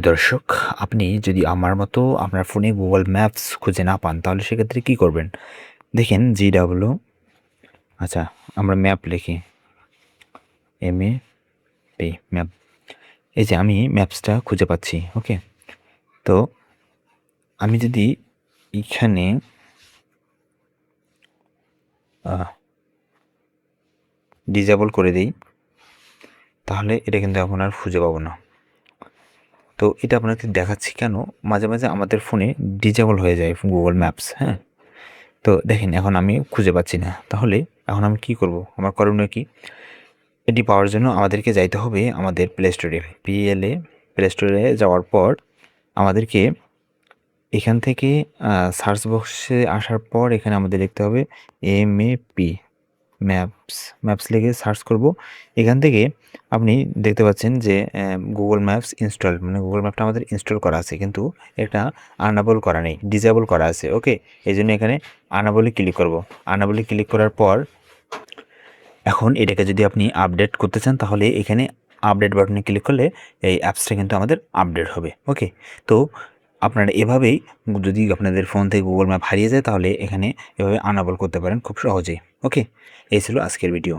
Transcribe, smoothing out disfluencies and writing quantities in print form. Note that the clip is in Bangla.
দর্শক, আপনি যদি আমার মতো আপনার ফোনে গুগল ম্যাপস খুঁজে না পান তাহলে সেক্ষেত্রে কী করবেন? দেখেন GW, আচ্ছা, আমরা ম্যাপ লিখি, MAP, ম্যাপ। এই যে আমি ম্যাপসটা খুঁজে পাচ্ছি। ওকে, তো আমি যদি এইখানে ডিসেবল করে দিই তাহলে এটা কিন্তু এখন আর খুঁজে পাবো না। তো এটা আপনাকে দেখাচ্ছি কেন, মাঝে মাঝে আমাদের ফোনে ডিসেবল হয়ে যায় গুগল ম্যাপস। হ্যাঁ, তো দেখেন এখন আমি খুঁজে পাচ্ছি না। তাহলে এখন আমি কি করব? আমার করণীয় কি? এটি পাওয়ার জন্য আমাদেরকে যাইতে হবে আমাদের প্লে স্টোরে, প্লে স্টোরে যাওয়ার পর আমাদেরকে এখান থেকে সার্চ বক্সে আসার পর এখানে আমাদের লিখতে হবে MAP, ম্যাপস লিখে সার্চ করব। এখান থেকে আপনি দেখতে পাচ্ছেন যে গুগল ম্যাপস ইনস্টল, মানে গুগল ম্যাপটা আমাদের ইনস্টল করা আছে, কিন্তু এটা আনএবল করা নেই, ডিসেবল করা আছে। ওকে, এই জন্য এখানে আনএবলে ক্লিক করব। আনএবলে ক্লিক করার পর এখন এটাকে যদি আপনি আপডেট করতে চান তাহলে এখানে আপডেট বাটনে ক্লিক করলে এই অ্যাপসটা কিন্তু আমাদের আপডেট হবে। ওকে, তো আপনারা এভাবেই, যদি আপনাদের ফোন থেকে গুগল ম্যাপ হারিয়ে যায় তাহলে এখানে এভাবে আনএবল করতে পারেন খুব সহজেই। ওকে, এই ছিল আজকের ভিডিও।